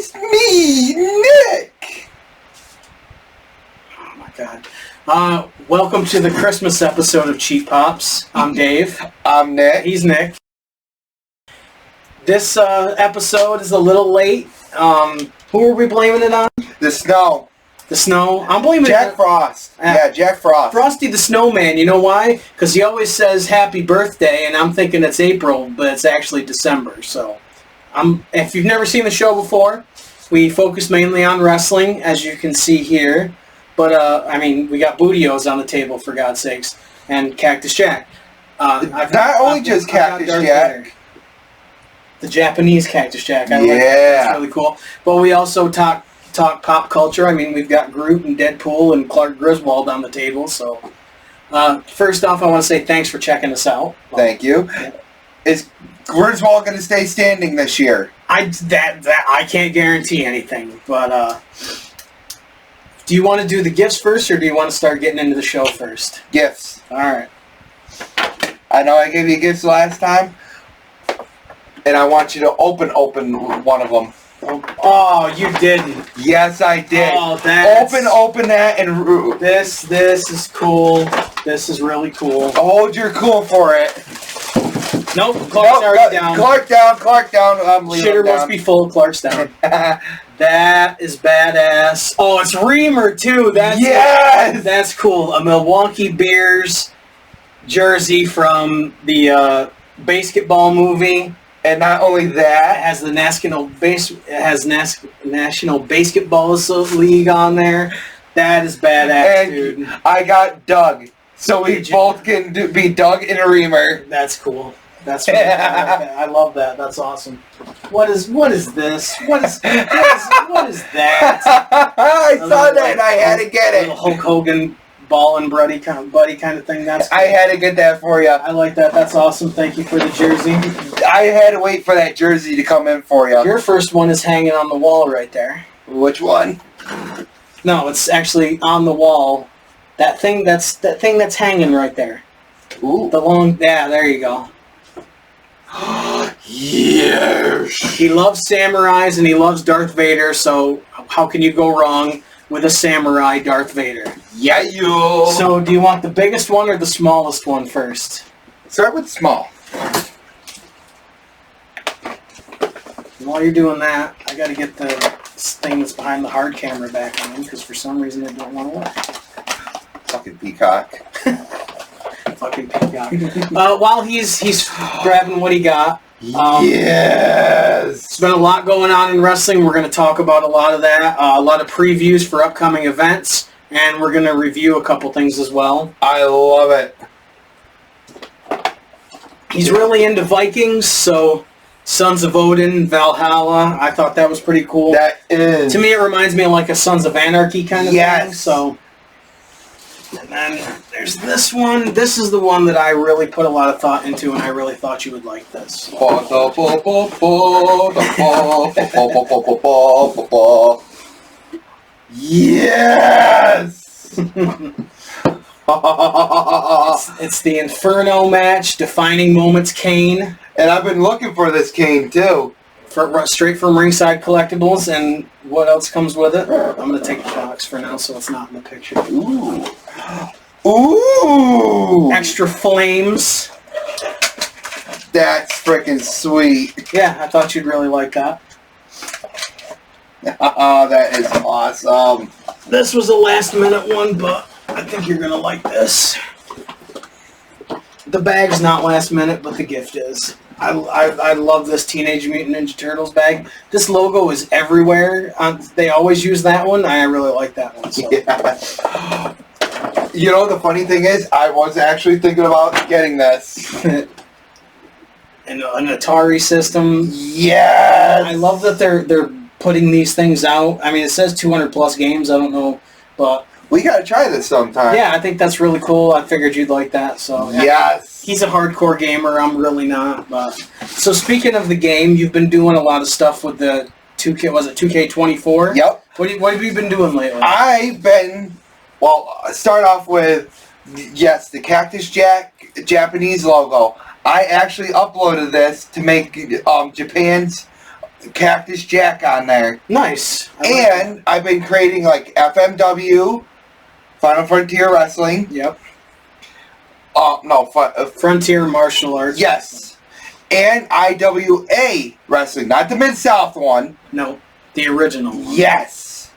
It's me, Nick! Oh my god. Welcome to the Christmas episode of Cheap Pops. I'm Dave. I'm Nick. He's Nick. This episode is a little late. Who are we blaming it on? The snow. The snow? I'm blaming Jack Frost. Yeah, Jack Frost. Frosty the Snowman. You know why? Because he always says happy birthday, and I'm thinking it's April, but it's actually December. So, if you've never seen the show before, we focus mainly on wrestling, as you can see here. But, I mean, we got Bootios on the table, for God's sakes, and Cactus Jack. Not only just Cactus Jack. The Japanese Cactus Jack. I like that. That's really cool. But we also talk pop culture. I mean, we've got Groot and Deadpool and Clark Griswold on the table. So, first off, I want to say thanks for checking us out. Thank you. Yeah. Is Griswold going to stay standing this year? I can't guarantee anything. But do you want to do the gifts first, or do you want to start getting into the show first? Gifts. All right. I know I gave you gifts last time, and I want you to open one of them. Oh, you didn't. Yes, I did. Oh, that's... Open that and... This is cool. This is really cool. Hold your cool for it. Nope, Clark's already down. Clark down. I'm leaving Shitter must be full. Clark's down. That is badass. Oh, it's Reamer, too. Yes! That's cool. A Milwaukee Bears jersey from the basketball movie. And not only that, it has the National Basketball League on there. That is badass, and dude. I got Doug, so we both can be Doug and a Reamer. That's cool. That's really cool. I love that. That's awesome. What is this? What is that? I saw that and I had to get it. Little Hulk Hogan ball and buddy kind of thing. That's cool. I had to get that for you. I like that. That's awesome. Thank you for the jersey. I had to wait for that jersey to come in for you. Your first one is hanging on the wall right there. Which one? No, it's actually on the wall. That thing that's hanging right there. Ooh. Yeah, there you go. Yes. He loves samurais and he loves Darth Vader, so how can you go wrong with a samurai Darth Vader? Yeah, you. So, do you want the biggest one or the smallest one first? Start with small. While you're doing that, I gotta get the thing that's behind the hard camera back on, because for some reason it don't want to work. Fucking peacock. Fucking peacock. While he's grabbing what he got. Yes! There's been a lot going on in wrestling. We're going to talk about a lot of that. A lot of previews for upcoming events. And we're going to review a couple things as well. I love it. He's really into Vikings, so Sons of Odin, Valhalla. I thought that was pretty cool. That is. To me, it reminds me of like a Sons of Anarchy kind of thing. So, and then there's this one. This is the one that I really put a lot of thought into, and I really thought you would like this. Yes! It's the Inferno match, Defining Moments Kane. And I've been looking for this Kane, too. Straight from Ringside Collectibles, and what else comes with it? I'm going to take the box for now so it's not in the picture. Ooh. Ooh! Extra flames. That's freaking sweet. Yeah, I thought you'd really like that. Oh, that is awesome. This was a last minute one, but I think you're going to like this. The bag's not last minute, but the gift is. I love this Teenage Mutant Ninja Turtles bag. This logo is everywhere. They always use that one. I really like that one. So. Yeah. You know, the funny thing is, I was actually thinking about getting this. And an Atari system. Yes! I love that they're putting these things out. I mean, it says 200 plus games. I don't know, but... We gotta try this sometime. Yeah, I think that's really cool. I figured you'd like that. So yeah. Yes. He's a hardcore gamer. I'm really not. But so speaking of the game, you've been doing a lot of stuff with the 2K. Was it 2K24? Yep. What have you been doing lately? I've been. Well, start off with the Cactus Jack Japanese logo. I actually uploaded this to make Japan's Cactus Jack on there. Nice. And I've been creating like FMW, Final Frontier Wrestling. Yep. Frontier Martial Arts. Yes. And IWA Wrestling, not the Mid-South one. No, the original one. Yes.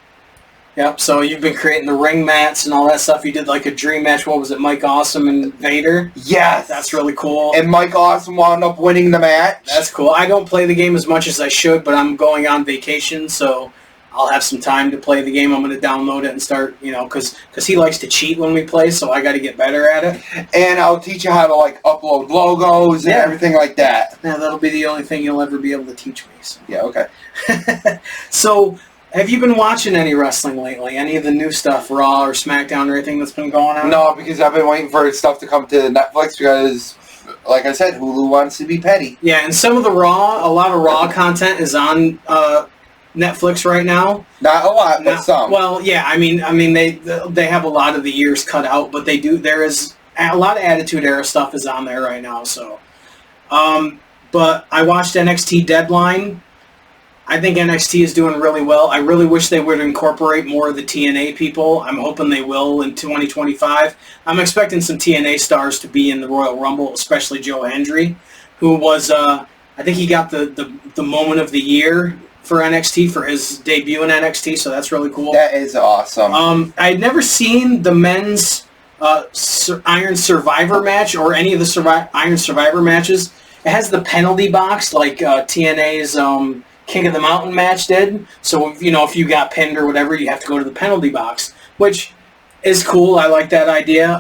Yep, so you've been creating the ring mats and all that stuff. You did like a dream match. What was it, Mike Awesome and Vader? Yes. That's really cool. And Mike Awesome wound up winning the match. That's cool. I don't play the game as much as I should, but I'm going on vacation, so I'll have some time to play the game. I'm going to download it and start, because he likes to cheat when we play, so I got to get better at it. And I'll teach you how to, upload logos and everything like that. Yeah, that'll be the only thing you'll ever be able to teach me. So. Yeah, okay. So, have you been watching any wrestling lately? Any of the new stuff, Raw or SmackDown or anything that's been going on? No, because I've been waiting for stuff to come to Netflix because, like I said, Hulu wants to be petty. Yeah, and some of a lot of Raw content is on Netflix right now. Not a lot, but some. Well, yeah, I mean they have a lot of the years cut out, but they do. There is a lot of Attitude Era stuff is on there right now. So, but I watched NXT Deadline. I think NXT is doing really well. I really wish they would incorporate more of the TNA people. I'm hoping they will in 2025. I'm expecting some TNA stars to be in the Royal Rumble, especially Joe Hendry, who was, I think he got the moment of the year for NXT for his debut in NXT, so that's really cool. That is awesome. I'd never seen the men's Iron Survivor match or any of the Iron Survivor matches. It has the penalty box like TNA's King of the Mountain match did. So, if you got pinned or whatever, you have to go to the penalty box, which is cool. I like that idea.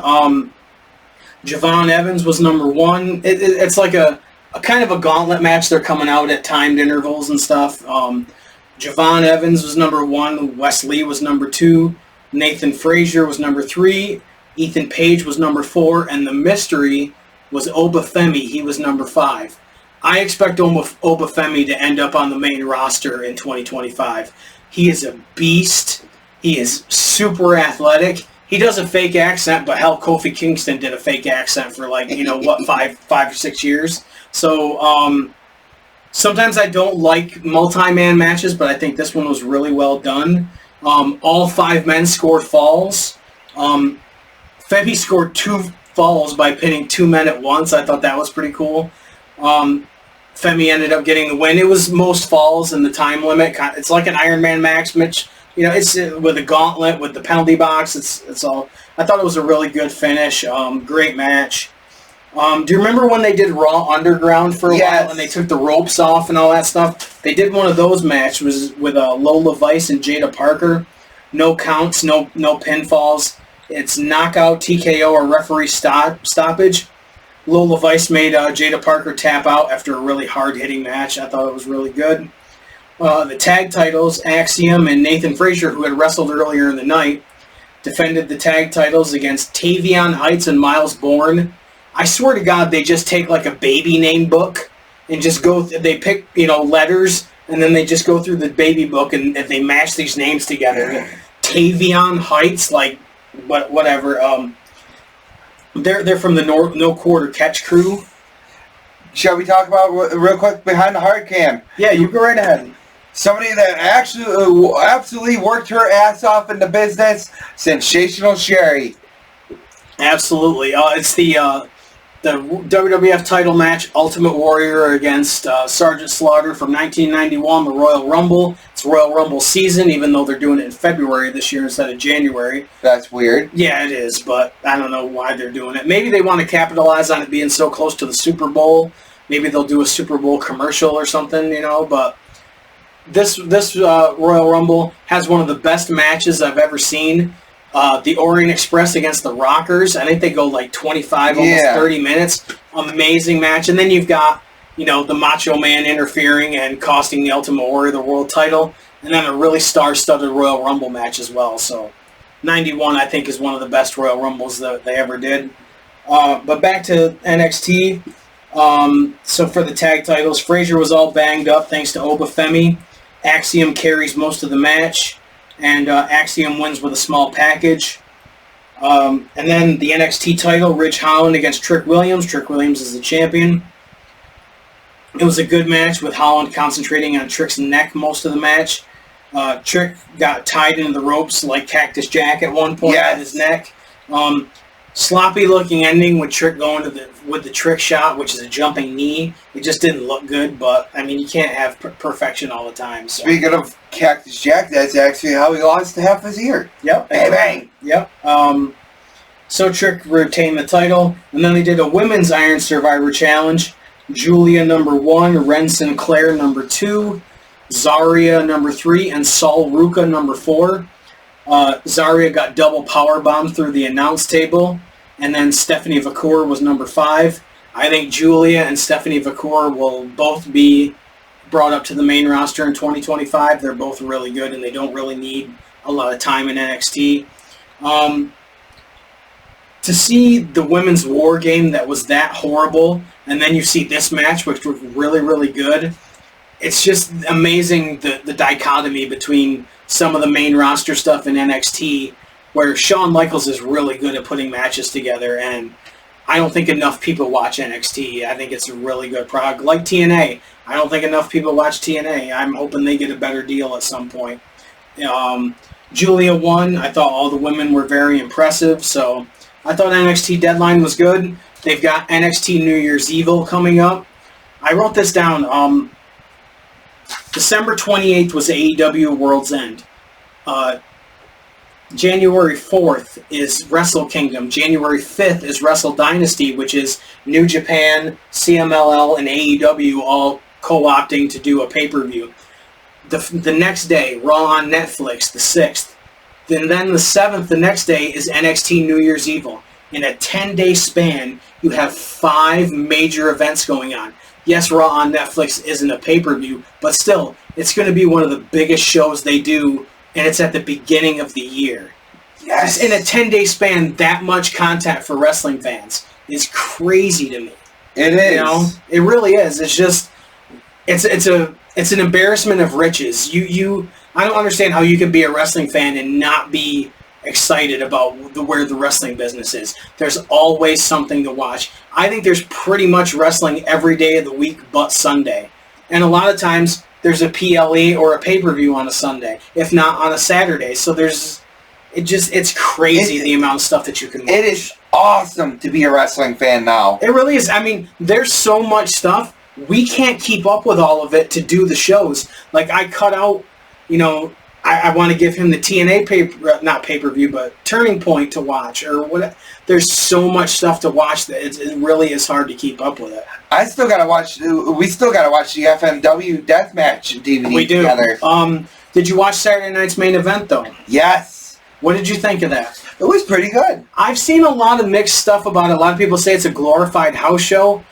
Javon Evans was number one. It's like a kind of a gauntlet match. They're coming out at timed intervals and stuff. Javon Evans was number one. Wes Lee was number two. Nathan Frazier was number three. Ethan Page was number four. And the mystery was Obafemi. He was number five. I expect Obafemi to end up on the main roster in 2025. He is a beast. He is super athletic. He does a fake accent, but hell, Kofi Kingston did a fake accent for 5 or 6 years. So sometimes I don't like multi-man matches, but I think this one was really well done. All 5 men scored falls. Femi scored 2 falls by pinning 2 men at once. I thought that was pretty cool. Femi ended up getting the win. It was most falls in the time limit. It's like an Iron Man match, Mitch. It's with a gauntlet, with the penalty box. It's all. I thought it was a really good finish. Great match. Do you remember when they did Raw Underground for a while and they took the ropes off and all that stuff? They did one of those matches with Lola Vice and Jada Parker. No counts, no pinfalls. It's knockout, TKO, or referee stoppage. Lola Vice made Jada Parker tap out after a really hard-hitting match. I thought it was really good. The tag titles, Axiom and Nathan Frazier, who had wrestled earlier in the night, defended the tag titles against Tavion Heights and Miles Bourne. I swear to God, they just take like a baby name book and just go. They pick letters and then they just go through the baby book and they mash these names together. Tavion Heights, whatever. They're from the No Quarter Catch crew. Shall we talk about real quick behind the hard cam? Yeah, you go right ahead. Somebody that absolutely worked her ass off in the business, Sensational Sherry. Absolutely. It's the WWF title match, Ultimate Warrior against Sergeant Slaughter from 1991, the Royal Rumble. It's Royal Rumble season, even though they're doing it in February this year instead of January. That's weird. Yeah, it is, but I don't know why they're doing it. Maybe they want to capitalize on it being so close to the Super Bowl. Maybe they'll do a Super Bowl commercial or something, but this Royal Rumble has one of the best matches I've ever seen. The Orient Express against the Rockers. I think they go 25, almost 30 minutes. Amazing match. And then you've got, the Macho Man interfering and costing the Ultimate Warrior the world title. And then a really star-studded Royal Rumble match as well. So 91, I think, is one of the best Royal Rumbles that they ever did. But back to NXT. So for the tag titles, Frazier was all banged up thanks to Obafemi. Axiom carries most of the match. And Axiom wins with a small package. And then the NXT title, Ridge Holland against Trick Williams. Trick Williams is the champion. It was a good match with Holland concentrating on Trick's neck most of the match. Trick got tied into the ropes like Cactus Jack at one point on his neck. Sloppy looking ending with Trick going with the trick shot, which is a jumping knee. It just didn't look good, but I mean, you can't have perfection all the time. So. Speaking of Cactus Jack, that's actually how he lost half his ear. Yep. Bang bang. Yep. So Trick retained the title, and then they did a women's Iron Survivor Challenge. Julia number 1, Ren Sinclair number 2, Zarya number 3, and Sol Ruka number 4. Zarya got double powerbombed through the announce table, and then Stephanie Vacour was number 5. I think Julia and Stephanie Vacour will both be brought up to the main roster in 2025. They're both really good, and they don't really need a lot of time in NXT. To see the women's war game that was that horrible, and then you see this match, which was really, really good, it's just amazing the dichotomy between some of the main roster stuff in NXT, where Shawn Michaels is really good at putting matches together, and I don't think enough people watch NXT. I think it's a really good product. Like TNA, I don't think enough people watch TNA. I'm hoping they get a better deal at some point. Julia won. I thought all the women were very impressive, so I thought NXT Deadline was good. They've got NXT New Year's Evil coming up. I wrote this down. December 28th was AEW World's End. January 4th is Wrestle Kingdom. January 5th is Wrestle Dynasty, which is New Japan, CMLL, and AEW all co-opting to do a pay-per-view. The next day, Raw on Netflix, the 6th. Then the 7th, the next day, is NXT New Year's Evil. In a 10-day span, you have 5 major events going on. Yes, Raw on Netflix isn't a pay-per-view, but still, it's going to be one of the biggest shows they do, and it's at the beginning of the year. Yes. Just in a 10-day span, that much content for wrestling fans is crazy to me. It is. You know, it really is. It's just, it's an embarrassment of riches. I don't understand how you can be a wrestling fan and not be excited about where the wrestling business is. There's always something to watch. I think there's pretty much wrestling every day of the week but Sunday. And a lot of times there's a PLE or a pay-per-view on a Sunday, if not on a Saturday. So it's crazy the amount of stuff that you can watch. It is awesome to be a wrestling fan now. It really is. I mean, there's so much stuff. We can't keep up with all of it to do the shows. Like, I cut out, I want to give him the TNA not pay-per-view, but Turning Point to watch, or what. There's so much stuff to watch that it really is hard to keep up with it. We still gotta watch the FMW Deathmatch DVD We do. together. Did you watch Saturday night's main event, though? Yes. What did you think of that? It was pretty good. I've seen a lot of mixed stuff about it. A lot of people say it's a glorified house show.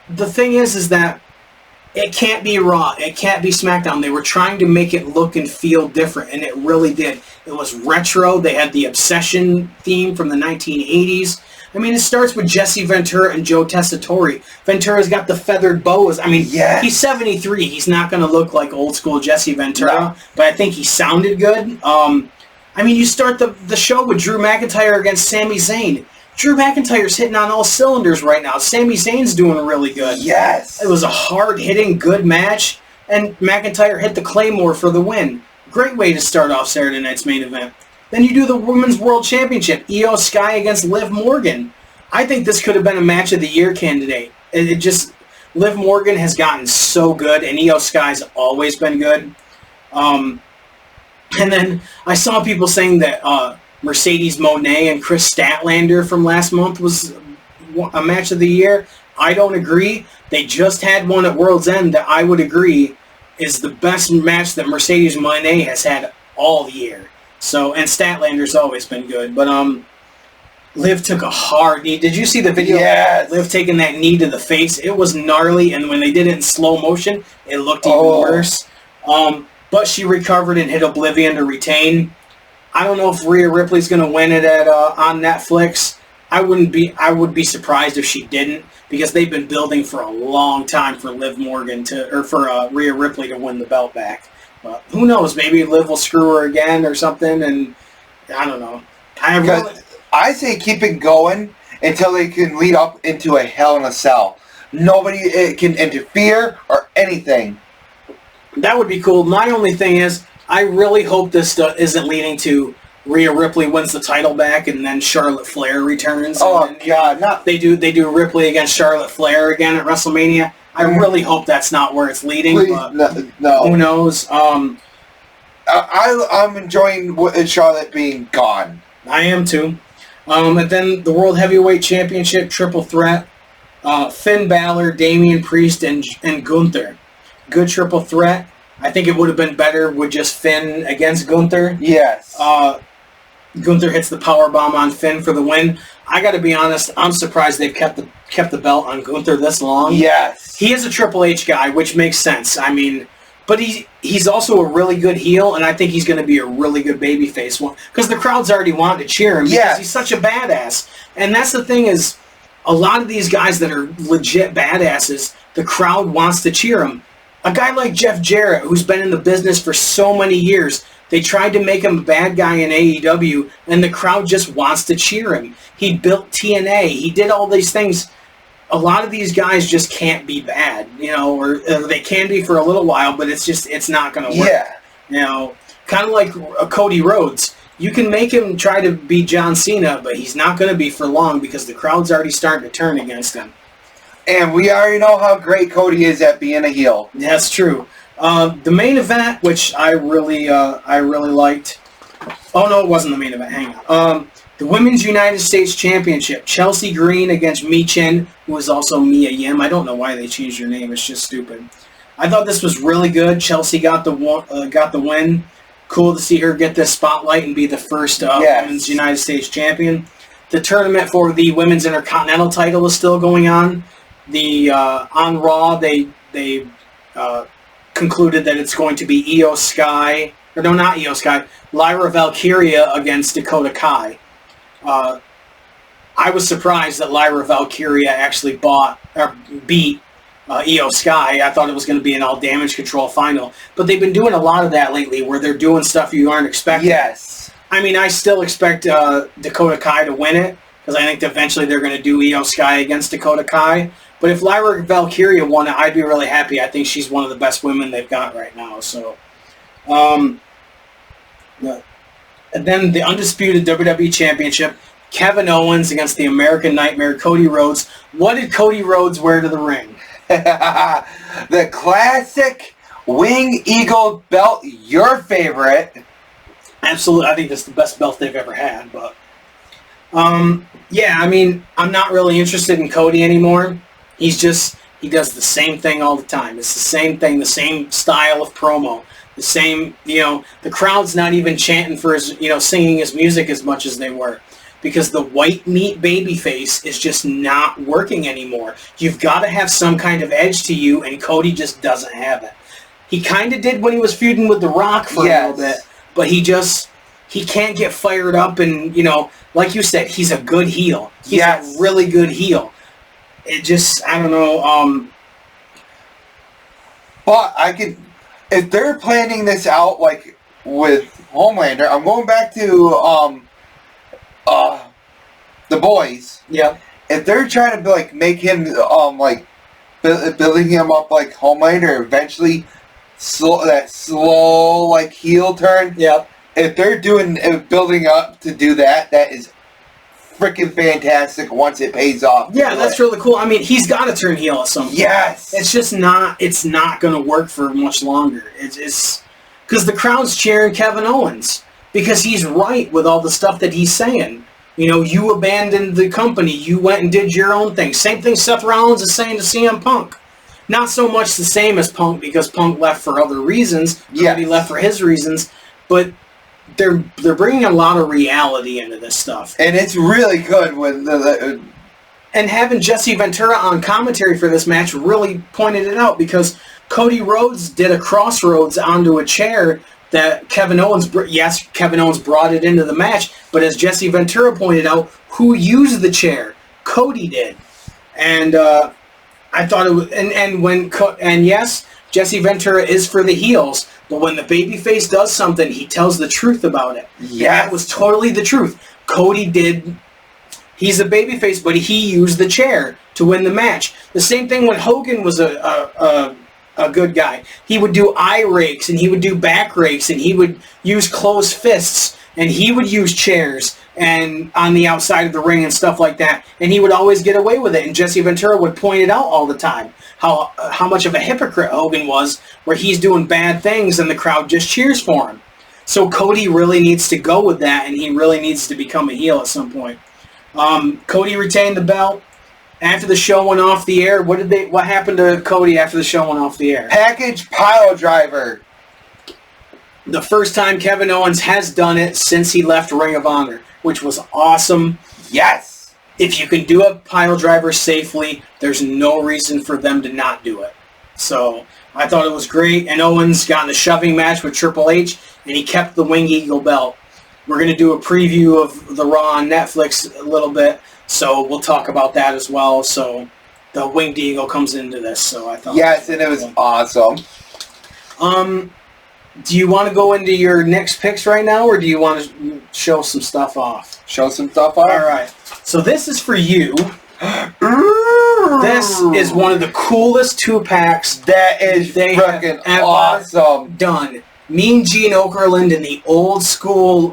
The thing is that it can't be Raw. It can't be SmackDown. They were trying to make it look and feel different, and it really did. It was retro. They had the Obsession theme from the 1980s. I mean, it starts with Jesse Ventura and Joe Tessitore. Ventura's got the feathered bows. I mean, yes. He's 73. He's not going to look like old school Jesse Ventura, no. But I think he sounded good. I mean, you start the show with Drew McIntyre against Sami Zayn. Drew McIntyre's hitting on all cylinders right now. Sami Zayn's doing really good. Yes. It was a hard-hitting, good match, and McIntyre hit the Claymore for the win. Great way to start off Saturday night's main event. Then you do the Women's World Championship, Io Sky against Liv Morgan. I think this could have been a Match of the Year candidate. Liv Morgan has gotten so good, and Io Sky's always been good. And then I saw people saying that Mercedes Moné and Chris Statlander from last month was a Match of the Year. I don't agree. They just had one at World's End that I would agree is the best match that Mercedes Moné has had all year. So, and Statlander's always been good. But Liv took a hard knee. Did you see the video? Yes. Liv taking that knee to the face. It was gnarly, and when they did it in slow motion, it looked even worse. But she recovered and hit Oblivion to retain. I don't know if Rhea Ripley's going to win it on Netflix. I would be surprised if she didn't, because they've been building for a long time for Rhea Ripley to win the belt back. But who knows? Maybe Liv will screw her again or something, and I don't know. I say keep it going until they can lead up into a Hell in a Cell. nobody can interfere or anything. That would be cool. My only thing is, I really hope this isn't leading to Rhea Ripley wins the title back and then Charlotte Flair returns. Oh, and, God. Not They do Ripley against Charlotte Flair again at WrestleMania. I really hope that's not where it's leading. Please, but no. Who knows? I'm enjoying Charlotte being gone. I am too. And then the World Heavyweight Championship triple threat. Finn Balor, Damian Priest, and Gunther. Good triple threat. I think it would have been better with just Finn against Gunther. Yes. Gunther hits the powerbomb on Finn for the win. I got to be honest, I'm surprised they've kept the belt on Gunther this long. Yes. He is a Triple H guy, which makes sense. I mean, but he's also a really good heel, and I think he's going to be a really good babyface one because the crowd's already wanted to cheer him because he's such a badass. And that's the thing is, a lot of these guys that are legit badasses, the crowd wants to cheer him. A guy like Jeff Jarrett, who's been in the business for so many years, they tried to make him a bad guy in AEW, and the crowd just wants to cheer him. He built TNA. He did all these things. A lot of these guys just can't be bad, or they can be for a little while, but it's not going to work. Yeah. Kind of like Cody Rhodes. You can make him try to be John Cena, but he's not going to be for long because the crowd's already starting to turn against him. And we already know how great Cody is at being a heel. That's true. The main event, which I really liked. Oh no, it wasn't the main event. Hang on. The Women's United States Championship. Chelsea Green against Mi Chen, who is also Mia Yim. I don't know why they changed her name. It's just stupid. I thought this was really good. Chelsea got the win. Cool to see her get this spotlight and be the first Women's United States Champion. The tournament for the Women's Intercontinental title is still going on. On Raw, they concluded that it's going to be Io Sky, or no, not Io Sky, Lyra Valkyria against Dakota Kai. I was surprised that Lyra Valkyria actually beat Io Sky. I thought it was going to be an all damage control final, but they've been doing a lot of that lately, where they're doing stuff you aren't expecting. Yes. I mean, I still expect Dakota Kai to win it because I think eventually they're going to do Io Sky against Dakota Kai. But if Lyra Valkyria won it, I'd be really happy. I think she's one of the best women they've got right now. So, and then the undisputed WWE Championship, Kevin Owens against the American Nightmare, Cody Rhodes. What did Cody Rhodes wear to the ring? The classic Wing Eagle belt, your favorite. Absolutely. I think that's the best belt they've ever had. But, yeah, I mean, I'm not really interested in Cody anymore. He does the same thing all the time. It's the same thing, the same style of promo. The same, the crowd's not even chanting for his, singing his music as much as they were. Because the white meat babyface is just not working anymore. You've got to have some kind of edge to you, and Cody just doesn't have it. He kind of did when he was feuding with The Rock for a little bit, but he can't get fired up, and, like you said, he's a good heel. He's a really good heel. It just, I don't know. But if they're planning this out, like, with Homelander, I'm going back to, The Boys. Yeah. If they're trying to, make him, building him up like Homelander, eventually slow, heel turn. Yeah. If they're building up to do that, that is freaking fantastic once it pays off. Yeah, that's really cool. I mean, he's got to turn heel at some point. Yes. It's just not going to work for much longer. It's because the crowd's cheering Kevin Owens because he's right with all the stuff that he's saying. You abandoned the company. You went and did your own thing. Same thing Seth Rollins is saying to CM Punk. Not so much the same as Punk because Punk left for other reasons. Yeah. He left for his reasons. But they're bringing a lot of reality into this stuff. And it's really good with and having Jesse Ventura on commentary for this match really pointed it out because Cody Rhodes did a crossroads onto a chair that Kevin Owens brought it into the match, but as Jesse Ventura pointed out, who used the chair? Cody did. And I thought it was, and yes, Jesse Ventura is for the heels, but when the babyface does something, he tells the truth about it. Yeah, that was totally the truth. Cody did. He's a babyface, but he used the chair. to win the match. The same thing when Hogan was a good guy. He would do eye rakes, and he would do back rakes, and he would use closed fists, and he would use chairs and on the outside of the ring and stuff like that, and he would always get away with it. And Jesse Ventura would point it out all the time, how much of a hypocrite Hogan was, where he's doing bad things and the crowd just cheers for him. So Cody really needs to go with that, and he really needs to become a heel at some point. Cody retained the belt. After the show went off the air, what happened to Cody after the show went off the air? Package pile driver. The first time Kevin Owens has done it since he left Ring of Honor, which was awesome. Yes. If you can do a pile driver safely, there's no reason for them to not do it. So I thought it was great. And Owens got in a shoving match with Triple H, and he kept the Winged Eagle belt. We're going to do a preview of the Raw on Netflix a little bit, so we'll talk about that as well. So the Winged Eagle comes into this. So I thought. Yes, and it was awesome. Do you want to go into your next picks right now, or do you want to show some stuff off? Show some stuff off? All right. So this is for you. This is one of the coolest 2-packs that is freaking awesome. Done. Mean Gene Okerlund in the old school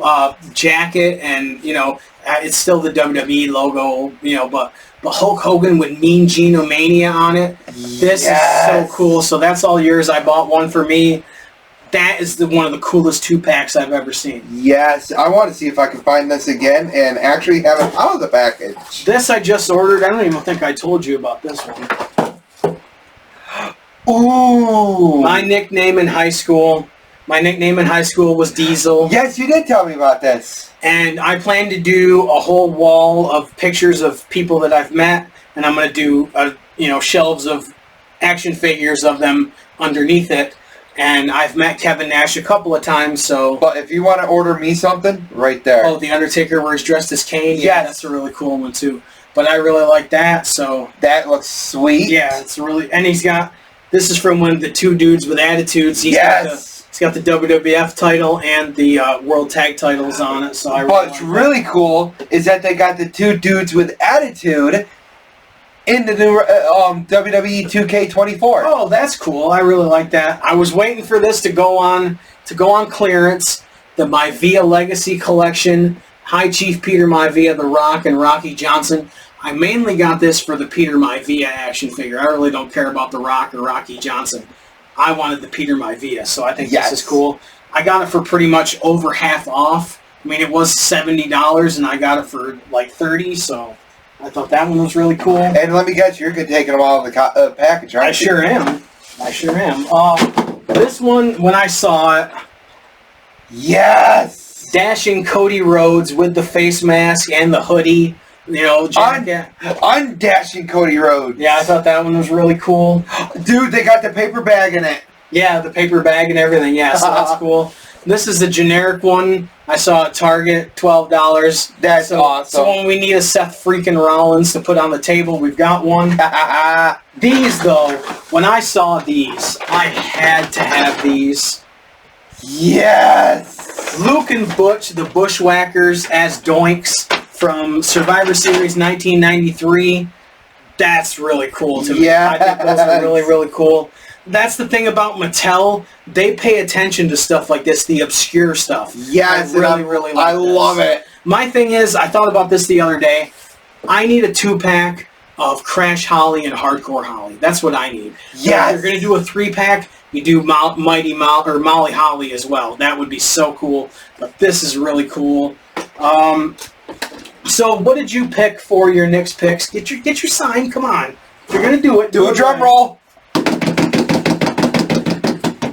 jacket, and it's still the WWE logo, but Hulk Hogan with Mean Gene Mania on it. This is so cool. So that's all yours. I bought one for me. That is one of the coolest 2-packs I've ever seen. Yes, I want to see if I can find this again and actually have it out of the package. This I just ordered. I don't even think I told you about this one. Ooh. My nickname in high school was Diesel. Yes, you did tell me about this. And I plan to do a whole wall of pictures of people that I've met, and I'm going to do shelves of action figures of them underneath it. And I've met Kevin Nash a couple of times, so... But if you want to order me something, right there. Oh, The Undertaker where he's dressed as Kane? Yeah, yes. That's a really cool one, too. But I really like that, so... That looks sweet. Yeah, it's really... And he's got... This is from one of the two dudes with attitudes. He's got the WWF title and the World Tag titles on it, so I really what's really cool is that they got the two dudes with attitude in the new WWE 2K24. Oh, that's cool. I really like that. I was waiting for this to go on clearance. The Maivia Legacy Collection, High Chief Peter Maivia, The Rock, and Rocky Johnson. I mainly got this for the Peter Maivia action figure. I really don't care about The Rock or Rocky Johnson. I wanted the Peter Maivia, so I think this is cool. I got it for pretty much over half off. I mean, it was $70, and I got it for like $30, so... I thought that one was really cool. And let me guess, you're taking them out of the package, aren't you? I sure am. This one, when I saw it... Yes! Dashing Cody Rhodes with the face mask and the hoodie, jacket. Undashing Cody Rhodes. Yeah, I thought that one was really cool. Dude, they got the paper bag in it. Yeah, the paper bag and everything. Yeah, so that's cool. This is the generic one. I saw at Target, $12. That's awesome. So when we need a Seth freaking Rollins to put on the table, we've got one. These, though, when I saw these, I had to have these. Yes! Luke and Butch, the Bushwhackers, as Doinks from Survivor Series 1993. That's really cool to me. I think those are really, really cool. That's the thing about Mattel. They pay attention to stuff like this, the obscure stuff. Yes, I really like this. love it. My thing is, I thought about this the other day. I need a 2-pack of Crash Holly and Hardcore Holly. That's what I need. Yes. If you're going to do a 3-pack, you do Molly Holly as well. That would be so cool. But this is really cool. So what did you pick for your next picks? Get your sign. Come on. If you're going to do it, do a drum roll.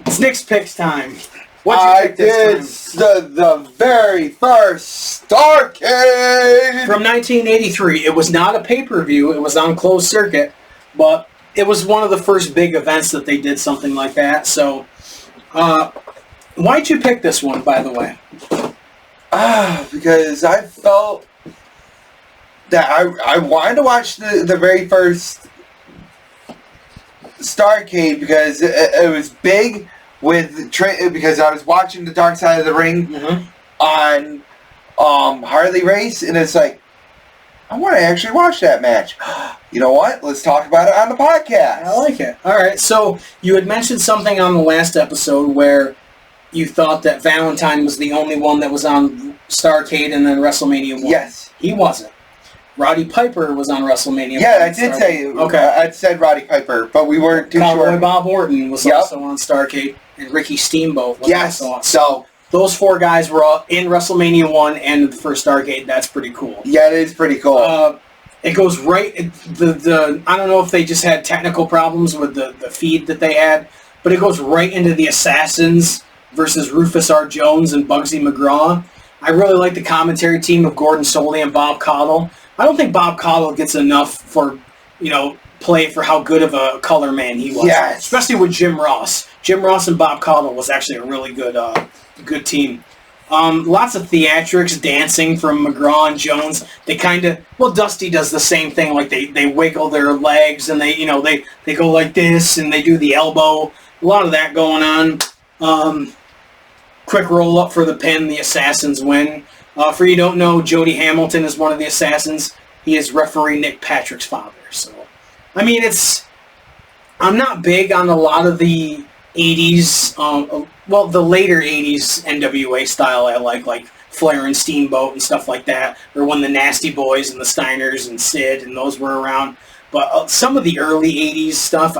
It's Nick's picks time. What'd you pick this time? the very first Starrcade from 1983. It was not a pay-per-view. It was on closed circuit, but it was one of the first big events that they did something like that. So, why'd you pick this one, by the way? Because I felt that I wanted to watch the very first Starrcade because it was big because I was watching the Dark Side of the Ring on Harley Race, and it's like, I want to actually watch that match. you know what? Let's talk about it on the podcast. I like it. All right. So you had mentioned something on the last episode where you thought that Valentine was the only one that was on Starrcade and then WrestleMania 1. Yes. He wasn't. Roddy Piper was on WrestleMania 1. Yeah, I did say. Okay. I said Roddy Piper, but we weren't too Cowboy sure. Bob Orton was also on Starrcade, and Ricky Steamboat was also on. So those 4 guys were all in WrestleMania 1 and the first Starrcade. That's pretty cool. Yeah, it is pretty cool. It goes right. I don't know if they just had technical problems with the feed that they had, but it goes right into the Assassins versus Rufus R. Jones and Bugsy McGraw. I really like the commentary team of Gordon Soley and Bob Caudle. I don't think Bob Caudle gets enough for, play for how good of a color man he was. Yes. Especially with Jim Ross. Jim Ross and Bob Caudle was actually a really good team. Lots of theatrics, dancing from McGraw and Jones. They Dusty does the same thing. Like they wiggle their legs and they go like this and they do the elbow. A lot of that going on. Quick roll up for the pin. The Assassins win. For you don't know, Jody Hamilton is one of the Assassins. He is referee Nick Patrick's father. So, I mean, I'm not big on a lot of the 80s, the later 80s NWA style I like Flair and Steamboat and stuff like that, or when the Nasty Boys and the Steiners and Sid and those were around. But some of the early 80s stuff,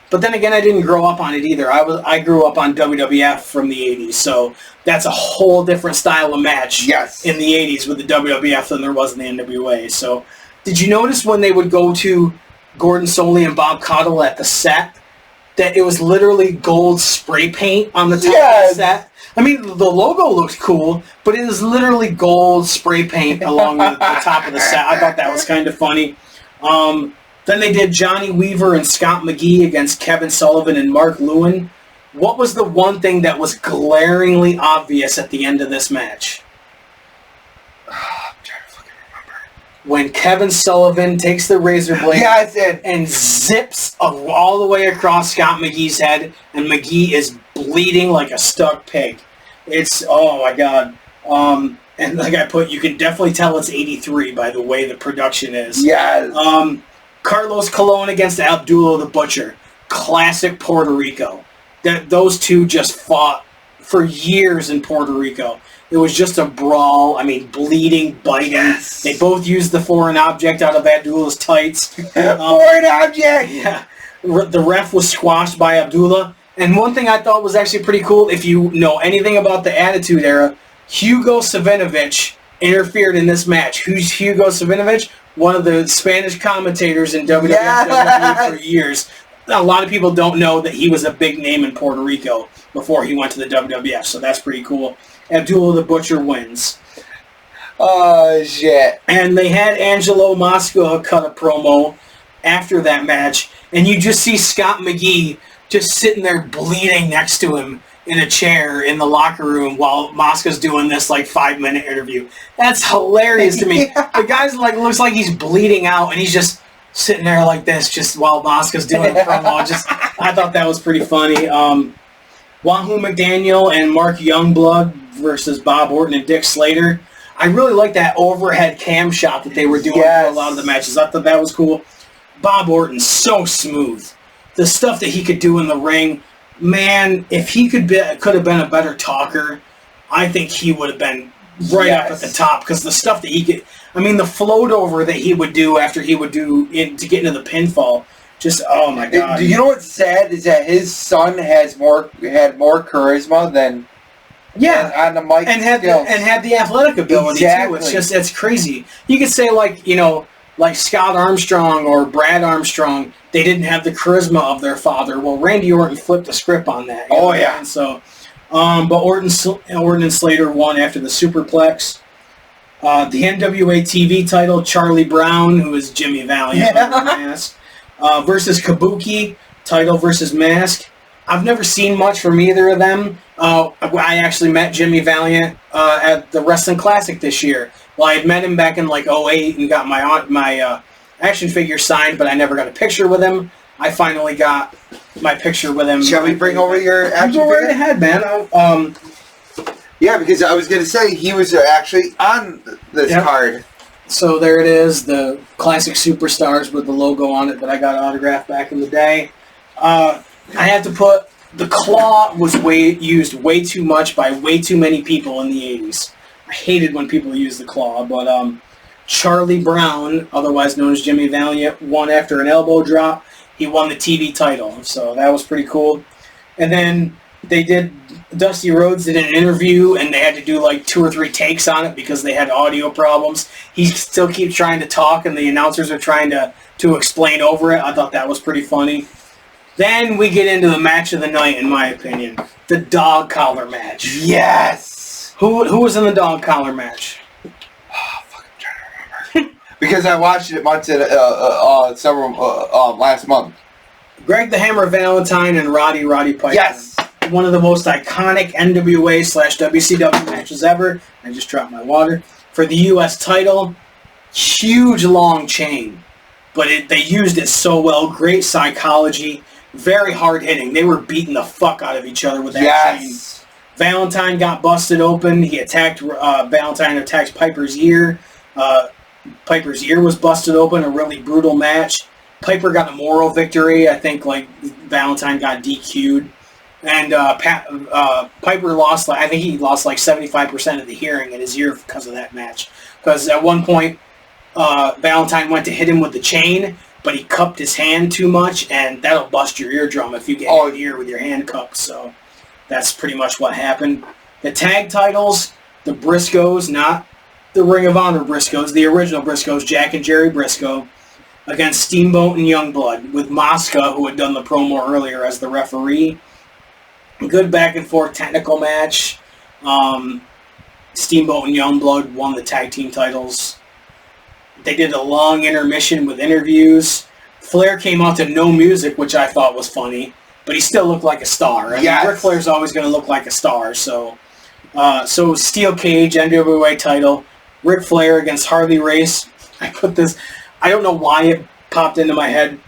but then again, I didn't grow up on it either. I grew up on WWF from the 80s, so that's a whole different style of match in the 80s with the WWF than there was in the NWA. So, did you notice when they would go to Gordon Soley and Bob Caudle at the set, that it was literally gold spray paint on the top of the set? I mean, the logo looked cool, but it was literally gold spray paint along the top of the set. I thought that was kind of funny. Then they did Johnny Weaver and Scott McGee against Kevin Sullivan and Mark Lewin. What was the one thing that was glaringly obvious at the end of this match? I'm trying to fucking remember. When Kevin Sullivan takes the razor blade and zips all the way across Scott McGee's head, and McGee is bleeding like a stuck pig. It's, oh my God. And like I put, you can definitely tell it's 83 by the way the production is. Yes. Carlos Colon against Abdullah the Butcher. Classic Puerto Rico. Those two just fought for years in Puerto Rico. It was just a brawl. I mean, bleeding, biting. Yes. They both used the foreign object out of Abdullah's tights. Foreign object! Yeah. The ref was squashed by Abdullah. And one thing I thought was actually pretty cool, if you know anything about the Attitude Era, Hugo Savinovich interfered in this match. Who's Hugo Savinovich? One of the Spanish commentators in WWE for years. A lot of people don't know that he was a big name in Puerto Rico before he went to the WWF, so that's pretty cool. Abdullah the Butcher wins. Oh, shit. And they had Angelo Mosca cut a promo after that match, and you just see Scott McGee just sitting there bleeding next to him in a chair in the locker room while Mosca's doing this 5-minute interview. That's hilarious to me. The guy's looks like he's bleeding out and he's just sitting there like this just while Mosca's doing the promo. I thought that was pretty funny. Wahoo McDaniel and Mark Youngblood versus Bob Orton and Dick Slater. I really like that overhead cam shot that they were doing for a lot of the matches. I thought that was cool. Bob Orton, so smooth. The stuff that he could do in the ring. Man, if he could have been a better talker, I think he would have been right up at the top, because the stuff that he could, the float over that he would do after he would do to get into the pinfall, just, oh my God. Do you know what's sad is that his son had more charisma than on the mic and had the athletic ability too. It's crazy. You could say like Scott Armstrong or Brad Armstrong, they didn't have the charisma of their father. Well, Randy Orton flipped the script on that. And so, but Orton and Slater won after the superplex. The NWA TV title, Charlie Brown, who is Jimmy Valiant, mask, versus Kabuki, title versus mask. I've never seen much from either of them. I actually met Jimmy Valiant at the Wrestling Classic this year. Well, I had met him back in 2008 and got my action figure signed, but I never got a picture with him. I finally got my picture with him. Shall we bring over your action figure? Go right ahead, man. Yeah, because I was going to say he was actually on this card. So there it is, the classic superstars with the logo on it that I got autographed back in the day. I had to put the claw was used way too much by way too many people in the 80s. I hated when people used the claw, but Charlie Brown, otherwise known as Jimmy Valiant, won after an elbow drop. He won the TV title, so that was pretty cool. And then Dusty Rhodes did an interview, and they had to do like 2 or 3 takes on it because they had audio problems. He still keeps trying to talk, and the announcers are trying to explain over it. I thought that was pretty funny. Then we get into the match of the night, in my opinion. The dog collar match. Yes! Who was in the dog collar match? Oh, fuck, I'm trying to remember. Because I watched it last month. Greg the Hammer Valentine and Roddy Piper. Yes! One of the most iconic NWA/WCW matches ever. I just dropped my water. For the U.S. title, huge long chain. But they used it so well. Great psychology. Very hard hitting. They were beating the fuck out of each other with that chain. Valentine got busted open. He attacked, Valentine attacked Piper's ear. Piper's ear was busted open. A really brutal match. Piper got a moral victory. I think like Valentine got DQ'd. And Piper lost, I think he lost like 75% of the hearing in his ear because of that match. Because at one point, Valentine went to hit him with the chain, but he cupped his hand too much, and that'll bust your eardrum if you get hit in the ear with your hand cupped. So that's pretty much what happened. The tag titles, the Briscoes, not the Ring of Honor Briscoes, the original Briscoes, Jack and Jerry Briscoe, against Steamboat and Youngblood, with Mosca, who had done the promo earlier, as the referee. Good back and forth technical match. Steamboat and Youngblood won the tag team titles. They did a long intermission with interviews. Flair came out to no music, which I thought was funny, but he still looked like a star. I mean, Ric Flair's always going to look like a star. So Steel Cage, NWA title. Ric Flair against Harley Race. I put this, I don't know why it popped into my head.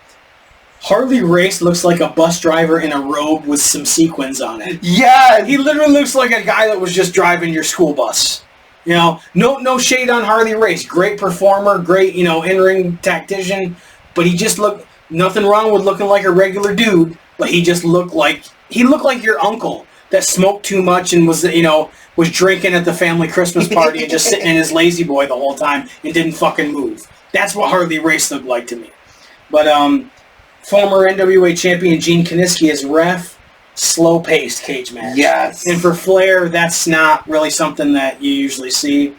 Harley Race looks like a bus driver in a robe with some sequins on it. Yeah! He literally looks like a guy that was just driving your school bus. You know, no shade on Harley Race. Great performer, great, in-ring tactician. But he just looked, nothing wrong with looking like a regular dude, but he just looked like your uncle that smoked too much and was drinking at the family Christmas party and just sitting in his lazy boy the whole time and didn't fucking move. That's what Harley Race looked like to me. But, former NWA champion Gene Kiniski as ref, slow-paced cage match. Yes. And for Flair, that's not really something that you usually see.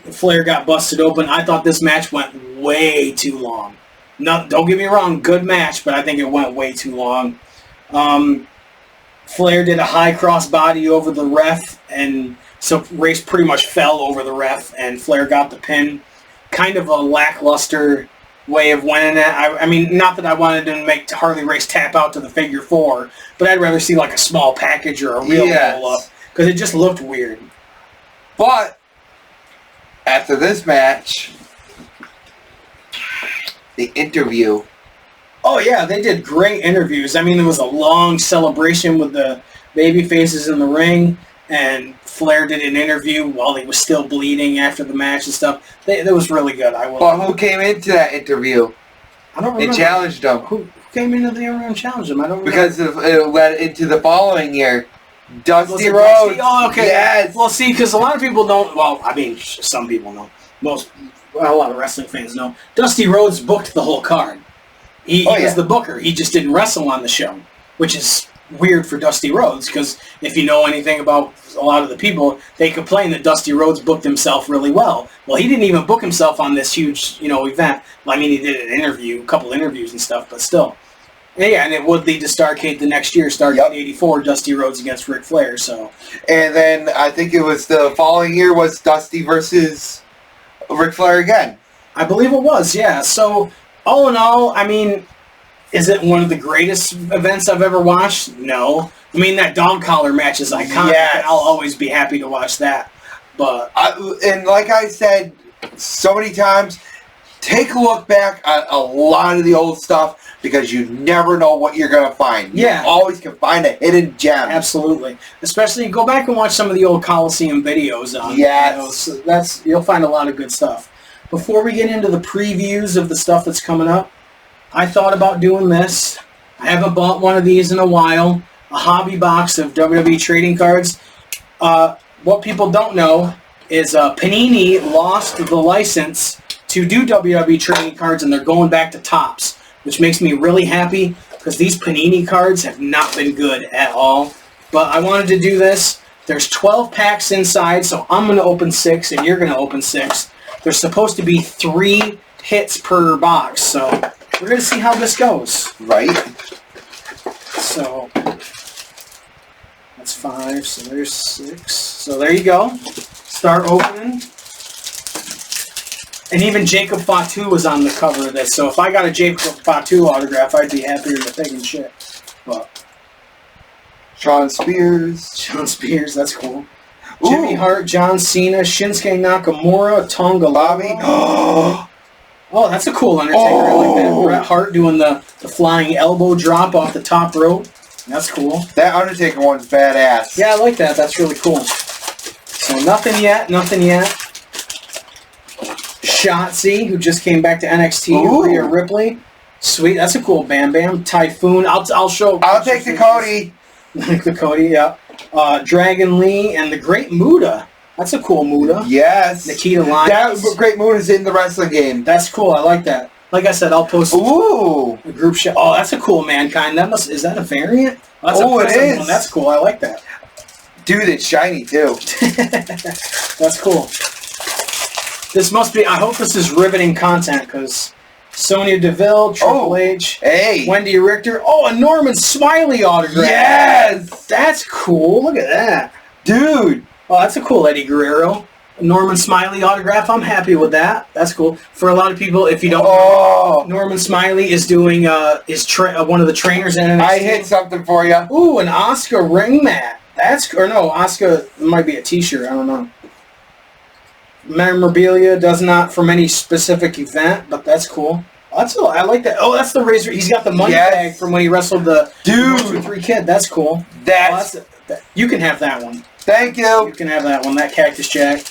Flair got busted open. I thought this match went way too long. No, don't get me wrong, good match, but I think it went way too long. Flair did a high crossbody over the ref, and so Race pretty much fell over the ref, and Flair got the pin. Kind of a lackluster way of winning it. I mean, not that I wanted to make Harley Race tap out to the figure 4, but I'd rather see like a small package or a real roll-up, because it just looked weird. But after this match, the interview. Oh yeah, they did great interviews. I mean, there was a long celebration with the baby faces in the ring, and Flair did an interview while he was still bleeding after the match and stuff. That was really good. But who came into that interview? I don't remember. And challenged him. Who came into the interview and challenged him? I don't remember. Because it led into the following year. Dusty Rhodes. Oh, okay. Yes. Well, see, because a lot of people don't. Well, I mean, some people know. A lot of wrestling fans know. Dusty Rhodes booked the whole card. He was the booker. He just didn't wrestle on the show, which is weird for Dusty Rhodes, because if you know anything about a lot of the people, they complain that Dusty Rhodes booked himself really well. Well, he didn't even book himself on this huge, event. Well, I mean, he did an interview, a couple interviews and stuff, but still. Yeah, and it would lead to Starrcade the next year, Starrcade 84, Dusty Rhodes against Ric Flair, so. And then I think it was the following year was Dusty versus Ric Flair again. I believe it was, yeah. So, all in all, I mean, is it one of the greatest events I've ever watched? No. I mean, that dog collar match is iconic. Yes. I'll always be happy to watch that. But and like I said so many times, take a look back at a lot of the old stuff, because you never know what you're going to find. Yeah. You always can find a hidden gem. Absolutely. Especially, go back and watch some of the old Coliseum videos on. Yes. You'll find a lot of good stuff. before we get into the previews of the stuff that's coming up, I thought about doing this. I haven't bought one of these in a while. A hobby box of WWE trading cards. What people don't know is Panini lost the license to do WWE trading cards, and they're going back to Topps, which makes me really happy because these Panini cards have not been good at all. But I wanted to do this. There's 12 packs inside, so I'm going to open 6, and you're going to open 6. There's supposed to be 3 hits per box, so we're going to see how this goes. Right. So that's 5, so there's 6. So there you go. Start opening. And even Jacob Fatu was on the cover of this, so if I got a Jacob Fatu autograph, I'd be happier than pig and shit. But Sean Spears. Sean Spears, that's cool. Jimmy Hart, John Cena, Shinsuke Nakamura, Tonga Bobby. Oh, that's a cool Undertaker. I like that. Bret Hart doing the flying elbow drop off the top rope. That's cool. That Undertaker one's badass. Yeah, I like that. That's really cool. So nothing yet. Shotzi, who just came back to NXT. Rhea Ripley. Sweet. That's a cool Bam Bam. Typhoon. I'll show. I'll take the Cody. The Cody, yeah. Dragon Lee and the Great Muta. That's a cool Muta. Yes. Nikita Lyons. That Great Muta is in the wrestling game. That's cool. I like that. Like I said, I'll post a group shot. Oh, that's a cool Mankind. Is that a variant? Oh, it is. One. That's cool. I like that. Dude, it's shiny too. That's cool. This must be. I hope this is riveting content because Sonya Deville, Triple H, Wendy Richter. Oh, a Norman Smiley autograph. Yes, that's cool. Look at that, dude. Oh, that's a cool Eddie Guerrero. A Norman Smiley autograph. I'm happy with that. That's cool. For a lot of people, if you don't know, Norman Smiley is doing one of the trainers in NXT. I hit something for you. Ooh, an Asuka ring mat. Asuka might be a T-shirt. I don't know. Memorabilia does not from any specific event, but that's cool. I like that. Oh, that's the Razor. He's got the money bag from when he wrestled the 1-2-3 Kid. That's cool. You can have that one. Thank you. You can have that one. That Cactus Jack.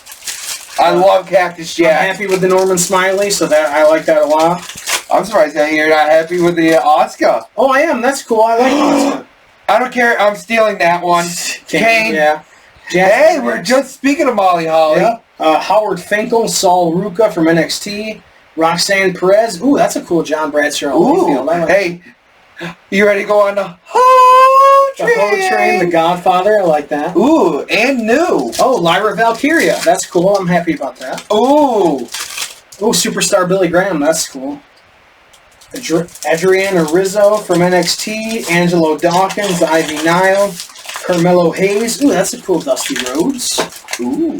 I love Cactus Jack. I'm happy with the Norman Smiley, so that I like that a lot. I'm surprised that you're not happy with the Asuka. Oh, I am. That's cool. I like Asuka. I don't care. I'm stealing that one. Kane. Yeah. Hey, we're just speaking of Molly Holly. Yeah. Howard Finkel, Saul Ruka from NXT, Roxanne Perez. Ooh, that's a cool John Bradshaw. Ooh, hey, you ready to go on the Ho Train? The Ho Train, The Godfather. I like that. Ooh, and new. Oh, Lyra Valkyria. That's cool. I'm happy about that. Ooh. Ooh, Superstar Billy Graham. That's cool. Adriana Rizzo from NXT, Angelo Dawkins, Ivy Nile, Carmelo Hayes. Ooh, that's a cool Dusty Rhodes. Ooh.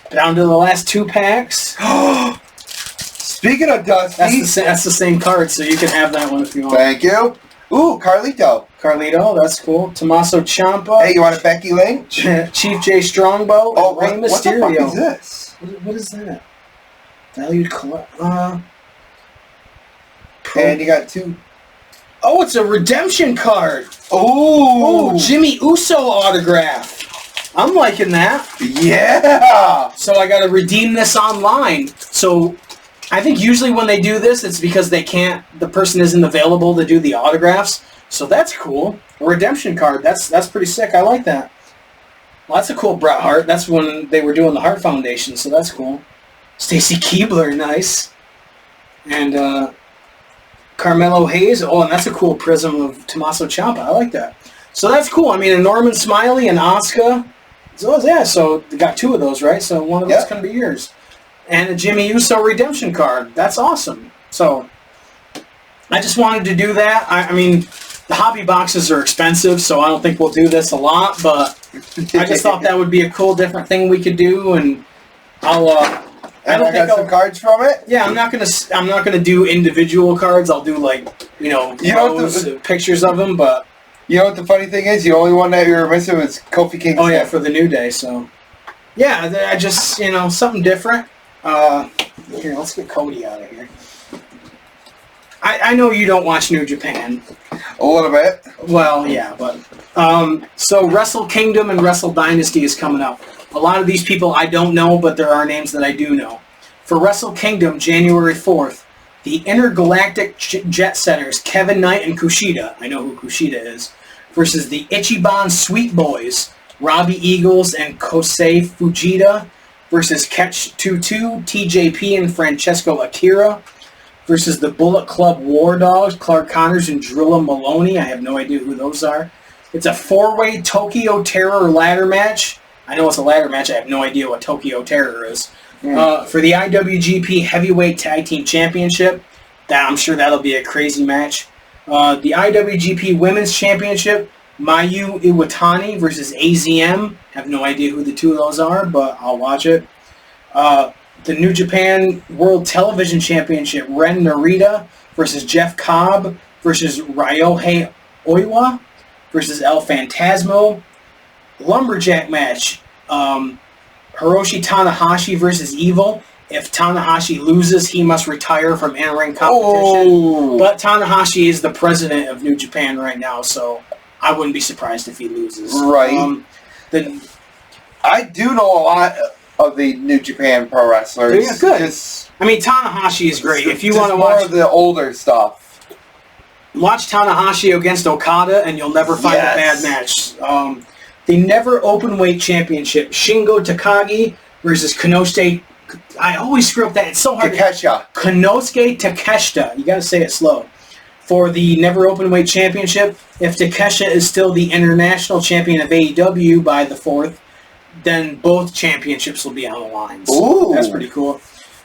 Down to the last 2 packs. Speaking of Dusty, that's the same card, so you can have that one if you want. Thank you. Ooh, Carlito, that's cool. Tommaso Ciampa. Hey, you want a Becky Lynch? Chief J Strongbow. Oh, Rey Mysterio. What the fuck is this? What is that? Valued collect. And you got 2. Oh, it's a redemption card. Ooh, Jimmy Uso autograph. I'm liking that. Yeah. So I got to redeem this online. So I think usually when they do this, it's because the person isn't available to do the autographs. So that's cool. A redemption card. That's pretty sick. I like that. Well, that's a cool Bret Hart. That's when they were doing the Hart Foundation, so that's cool. Stacy Keibler, nice. And Carmelo Hayes. Oh, and that's a cool prism of Tommaso Ciampa. I like that. So that's cool. I mean, a Norman Smiley and Asuka. So they got 2 of those, right? So one of those can be yours. And a Jimmy Uso redemption card. That's awesome. So I just wanted to do that. I mean, the hobby boxes are expensive, so I don't think we'll do this a lot, but I just thought that would be a cool, different thing we could do, and I got some cards from it. Yeah, I'm not gonna do individual cards. I'll do pictures of them, but. You know what the funny thing is? The only one that you were missing was Kofi Kingston. Oh, yeah, for the New Day, so. Yeah, I just, something different. Here, let's get Cody out of here. I know you don't watch New Japan. A little bit. Well, yeah, but... so Wrestle Kingdom and Wrestle Dynasty is coming up. A lot of these people I don't know, but there are names that I do know. For Wrestle Kingdom, January 4th, the Intergalactic Jet Setters, Kevin Knight and Kushida, I know who Kushida is, versus the Ichiban Sweet Boys, Robbie Eagles and Kosei Fujita, versus Catch 22, TJP and Francesco Akira, versus the Bullet Club War Dogs, Clark Connors and Drilla Maloney. I have no idea who those are. It's a 4-way Tokyo Terror ladder match. I know it's a ladder match. I have no idea what Tokyo Terror is. For the IWGP Heavyweight Tag Team Championship, I'm sure that'll be a crazy match. The IWGP Women's Championship, Mayu Iwatani versus AZM. Have no idea who the two of those are, but I'll watch it. The New Japan World Television Championship, Ren Narita versus Jeff Cobb versus Ryohei Oiwa versus El Phantasmo. Lumberjack match, Hiroshi Tanahashi versus Evil. If Tanahashi loses, he must retire from in-ring competition. Oh. But Tanahashi is the president of New Japan right now, so I wouldn't be surprised if he loses. Right. I do know a lot of the New Japan pro wrestlers. Yeah, good. I mean, Tanahashi is great. If you want to watch watch more of the older stuff, watch Tanahashi against Okada, and you'll never find a bad match. The Never Openweight Championship, Shingo Takagi versus Konosuke. I always screw up that. It's so hard. Takeshita. Konosuke Takeshita. You got to say it slow. For the Never Openweight Championship, if Takeshita is still the international champion of AEW by the 4th, then both championships will be on the line. So that's pretty cool.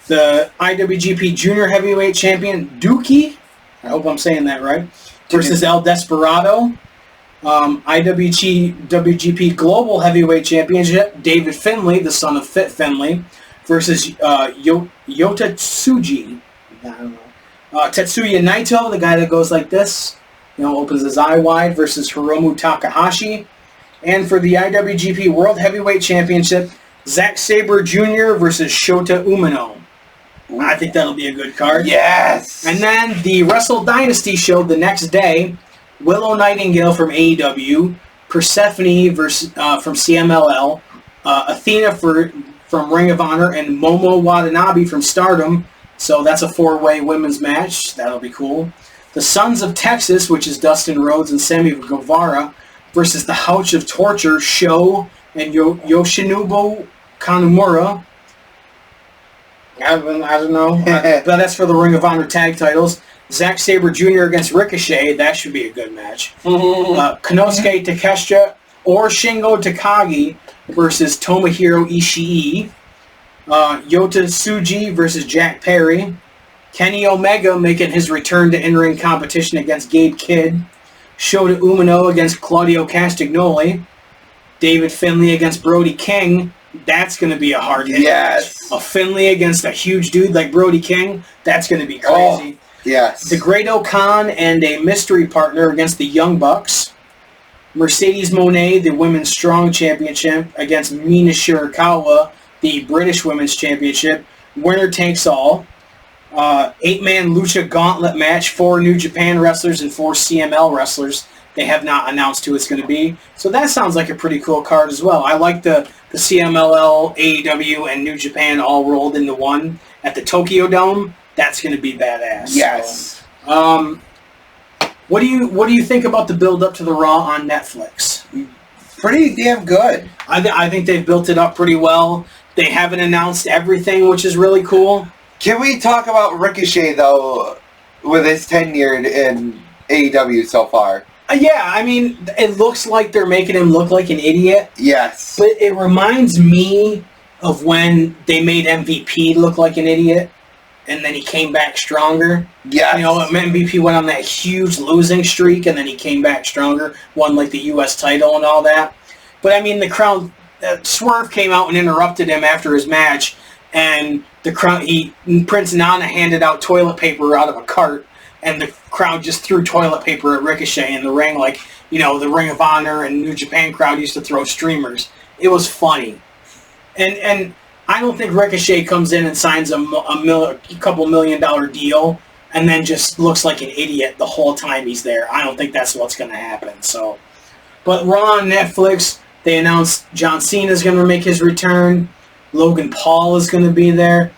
The IWGP Junior Heavyweight Champion, Dookie, I hope I'm saying that right, versus El Desperado. IWGP Global Heavyweight Championship, David Finlay, the son of Fit Finlay, versus Yota Tsuji. I don't know. Tetsuya Naito, the guy that goes like this, opens his eye wide, versus Hiromu Takahashi. And for the IWGP World Heavyweight Championship, Zack Sabre Jr. versus Shota Umino. I think that'll be a good card. Yes! And then the Wrestle Dynasty show the next day, Willow Nightingale from AEW, Persephone from CMLL, Athena from Ring of Honor, and Momo Watanabe from Stardom. So that's a 4-way women's match. That'll be cool. The Sons of Texas, which is Dustin Rhodes and Sammy Guevara, versus the House of Torture, Sho and Yoshinobu Kanemaru. I don't know. But that's for the Ring of Honor tag titles. Zack Sabre Jr. against Ricochet. That should be a good match. Konosuke Takeshita or Shingo Takagi versus Tomohiro Ishii. Yota Tsuji versus Jack Perry. Kenny Omega making his return to in-ring competition against Gabe Kidd. Shota Umino against Claudio Castagnoli. David Finlay against Brody King. That's going to be a hard hit. Yes. A Finlay against a huge dude like Brody King. That's going to be crazy. Yes. The Great O'Khan and a mystery partner against the Young Bucks. Mercedes Moné, the Women's Strong Championship, against Mina Shirakawa, the British Women's Championship. Winner takes all. 8-man Lucha Gauntlet match. 4 New Japan wrestlers and 4 CML wrestlers. They have not announced who it's going to be. So that sounds like a pretty cool card as well. I like the CMLL, AEW, and New Japan all rolled into one at the Tokyo Dome. That's going to be badass. Yes. So, what do you think about the build up to the Raw on Netflix? Pretty damn good. I think they've built it up pretty well. They haven't announced everything, which is really cool. Can we talk about Ricochet though, with his tenure in AEW so far? Yeah, I mean, it looks like they're making him look like an idiot. Yes. But it reminds me of when they made MVP look like an idiot, and then he came back stronger. Yes. MVP went on that huge losing streak, and then he came back stronger, won like the U.S. title and all that. But I mean, the crowd, Swerve came out and interrupted him after his match, and the crowd, Prince Nana handed out toilet paper out of a cart, and the crowd just threw toilet paper at Ricochet in the ring, like, the Ring of Honor and New Japan crowd used to throw streamers. It was funny. And I don't think Ricochet comes in and signs a couple $1 million deal and then just looks like an idiot the whole time he's there. I don't think that's what's going to happen. So, but Raw on Netflix, they announced John Cena is going to make his return. Logan Paul is going to be there.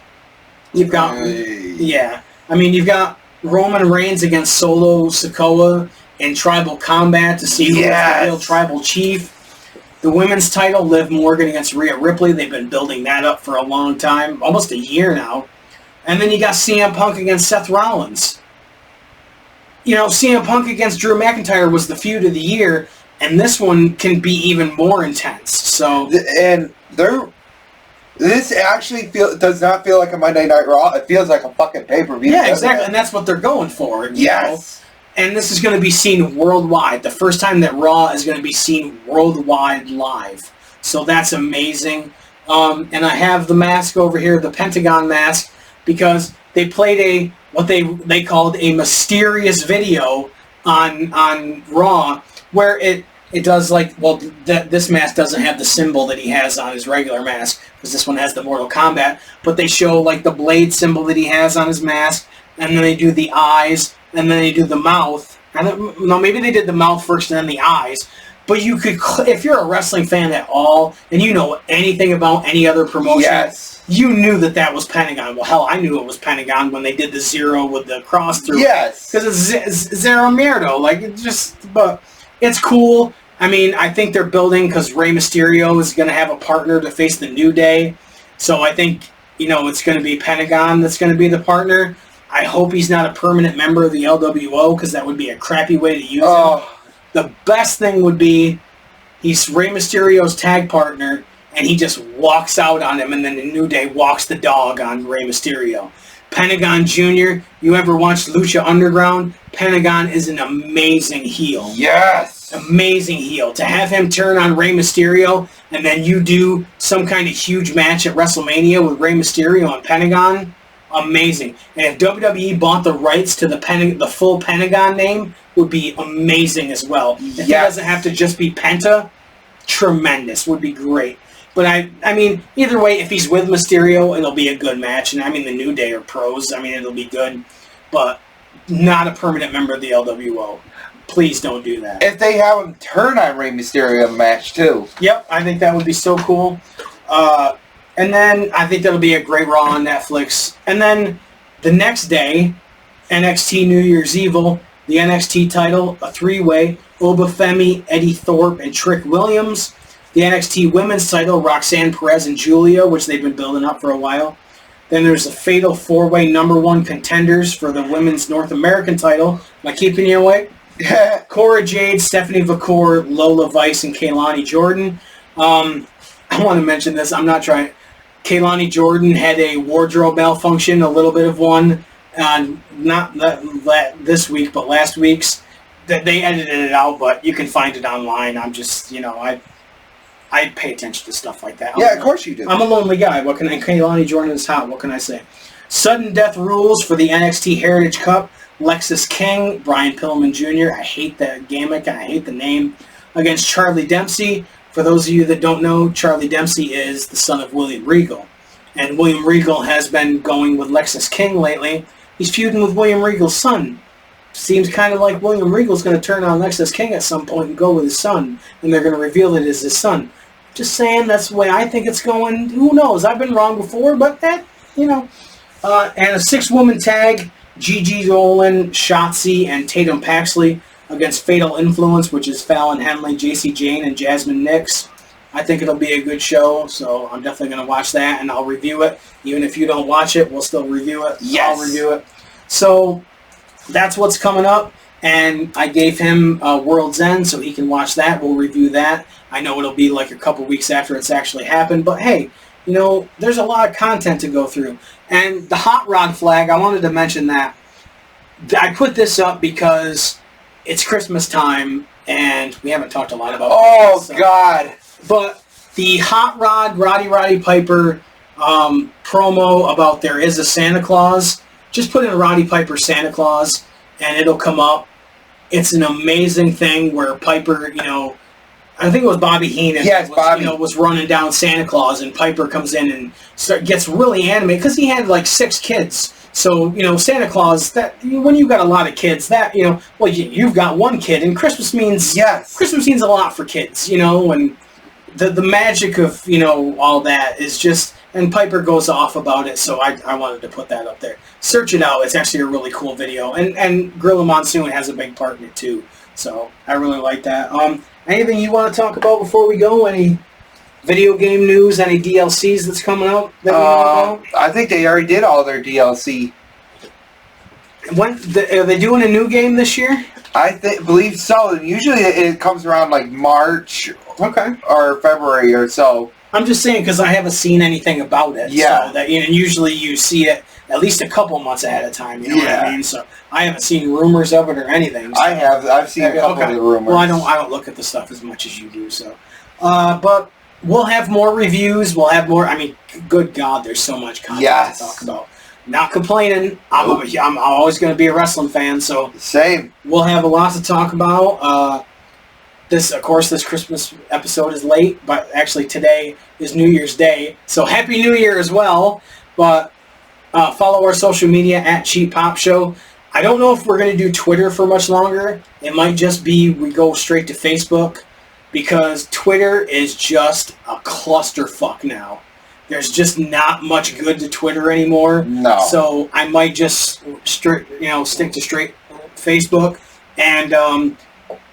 You've got, yeah. I mean, you've got Roman Reigns against Solo Sikoa in Tribal Combat to see who is the real Tribal Chief. The women's title, Liv Morgan against Rhea Ripley. They've been building that up for a long time, almost a year now. And then you got CM Punk against Seth Rollins. You know, CM Punk against Drew McIntyre was the feud of the year, and this one can be even more intense. So, and this actually does not feel like a Monday Night Raw. It feels like a fucking pay-per-view. Yeah, exactly, and that's what they're going for. Yes. You know? And this is going to be seen worldwide. The first time that Raw is going to be seen worldwide live. So that's amazing. And I have the mask over here, the Pentagon mask, because they played what they called a mysterious video on Raw, where it does this mask doesn't have the symbol that he has on his regular mask, because this one has the Mortal Kombat, but they show like the blade symbol that he has on his mask, and then they do the eyes, and then they do the mouth. No, maybe they did the mouth first and then the eyes. But you could, if you're a wrestling fan at all, and you know anything about any other promotion, you knew that was Pentagon. Well, hell, I knew it was Pentagon when they did the zero with the cross through. Yes. Because it's Zero Mierdo. But it's cool. I mean, I think they're building because Rey Mysterio is going to have a partner to face the New Day. So I think, it's going to be Pentagon that's going to be the partner. I hope he's not a permanent member of the LWO, because that would be a crappy way to use him. The best thing would be he's Rey Mysterio's tag partner, and he just walks out on him, and then the New Day walks the dog on Rey Mysterio. Pentagon Jr., you ever watched Lucha Underground? Pentagon is an amazing heel. Yes! Amazing heel. To have him turn on Rey Mysterio, and then you do some kind of huge match at WrestleMania with Rey Mysterio and Pentagon, amazing. And if WWE bought the rights to the full Pentagon name, would be amazing as well. If it doesn't have to just be Penta, tremendous. Would be great. But I mean, either way, if he's with Mysterio, it'll be a good match. And I mean, the New Day are pros. I mean, it'll be good. But not a permanent member of the LWO. Please don't do that. If they have him turn on Rey Mysterio in the match, too. Yep, I think that would be so cool. And then I think that'll be a great Raw on Netflix. And then the next day, NXT New Year's Evil, the NXT title, a three-way, Obafemi, Eddie Thorpe, and Trick Williams. The NXT Women's title, Roxanne Perez and Julia, which they've been building up for a while. Then there's a fatal four-way #1 contenders for the Women's North American title. Am I keeping you awake? Cora Jade, Stephanie Vacour, Lola Vice, and Kaylani Jordan. I want to mention this. I'm not trying. Kaylani Jordan had a wardrobe malfunction, a little bit of one, not this week, but last week's. They edited it out, but you can find it online. I'm just, I pay attention to stuff like that. Yeah, of course you do. I'm a lonely guy. Kaylani Jordan is hot. What can I say? Sudden death rules for the NXT Heritage Cup. Lexis King, Brian Pillman Jr. I hate that gimmick. I hate the name. Against Charlie Dempsey. For those of you that don't know, Charlie Dempsey is the son of William Regal. And William Regal has been going with Lexis King lately. He's feuding with William Regal's son. Seems kind of like William Regal's going to turn on Lexis King at some point and go with his son. And they're going to reveal it as his son. Just saying, that's the way I think it's going. Who knows? I've been wrong before, but and a 6-woman tag, Gigi Dolan, Shotzi, and Tatum Paxley against Fatal Influence, which is Fallon Henley, JC Jane, and Jasmine Nix. I think it'll be a good show, so I'm definitely going to watch that, and I'll review it. Even if you don't watch it, we'll still review it. Yes. I'll review it. So that's what's coming up, and I gave him World's End, so he can watch that. We'll review that. I know it'll be like a couple weeks after it's actually happened, but hey, there's a lot of content to go through. And the Hot Rod flag, I wanted to mention that. I put this up because it's Christmas time, and we haven't talked a lot about Christmas, so. God. But the Hot Rod, Roddy Piper promo about there is a Santa Claus, just put in Roddy Piper Santa Claus, and it'll come up. It's an amazing thing where Piper, I think it was Bobby Heenan. Yes, Bobby. Was running down Santa Claus, and Piper comes in and gets really animated because he had like 6 kids. So, Santa Claus, that when you've got a lot of kids, you've got one kid, and Christmas means Christmas means a lot for kids, and the magic of, all that is just, And Piper goes off about it, so I wanted to put that up there. Search it out. It's actually a really cool video. And Gorilla Monsoon has a big part in it, too. So I really like that. Anything you want to talk about before we go? Any video game news? Any DLCs that's coming out that we know about? I think they already did all their DLC. Are they doing a new game this year? I believe so. Usually it comes around like March or February or so. I'm just saying because I haven't seen anything about it. Yeah. So that, and usually you see it at least a couple months ahead of time. You know what I mean? So I haven't seen rumors of it or anything. So. I have. I've seen a couple of the rumors. Well, I don't look at the stuff as much as you do. So, but we'll have more reviews. We'll have more. I mean, good God, there's so much content to talk about. Not complaining. I'm always going to be a wrestling fan. So same. We'll have a lot to talk about. This Christmas episode is late, but actually today is New Year's Day. So Happy New Year as well. But follow our social media at Cheappopsshow. I don't know if we're going to do Twitter for much longer. It might just be we go straight to Facebook because Twitter is just a clusterfuck now. There's just not much good to Twitter anymore. No. So I might just stick to straight Facebook. And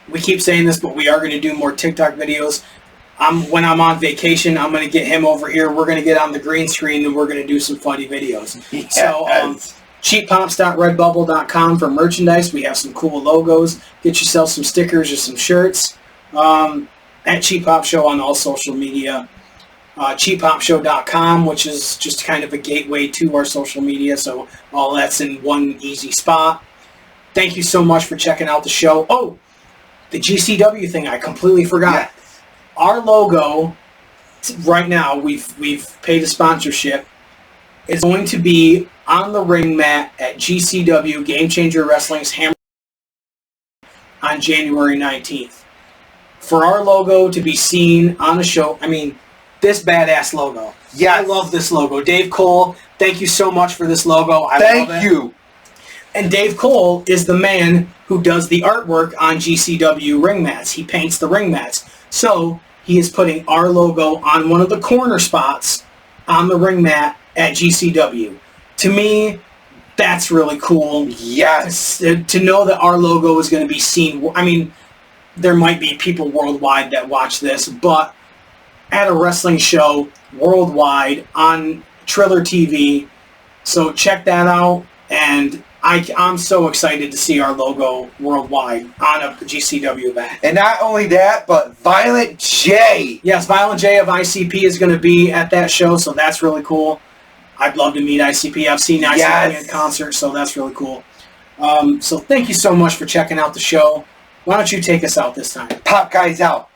we keep saying this, but we are going to do more TikTok videos. When I'm on vacation, I'm going to get him over here. We're going to get on the green screen and we're going to do some funny videos. Yes. So cheappops.redbubble.com for merchandise. We have some cool logos. Get yourself some stickers or some shirts. At Cheap Pop Show on all social media. Cheappopsshow.com, which is just kind of a gateway to our social media, so all that's in one easy spot. Thank you so much for checking out the show. Oh, the GCW thing, I completely forgot. Yes. Our logo, right now, we've paid a sponsorship, is going to be on the ring mat at GCW, Game Changer Wrestling's Hammer on January 19th. For our logo to be seen on the show, I mean, this badass logo. Yeah, I love this logo. Dave Cole, thank you so much for this logo. I love it. Thank you. And Dave Cole is the man who does the artwork on GCW ring mats. He paints the ring mats. So he is putting our logo on one of the corner spots on the ring mat at GCW. To me, that's really cool. Yes. To know that our logo is going to be seen. I mean, there might be people worldwide that watch this, but at a wrestling show worldwide on Triller TV. So check that out. And I'm so excited to see our logo worldwide on a GCW event. And not only that, but Violent J. Yes, Violent J of ICP is going to be at that show, so that's really cool. I'd love to meet ICP. I've seen ICP in concert, so that's really cool. So thank you so much for checking out the show. Why don't you take us out this time? Pop Guys out.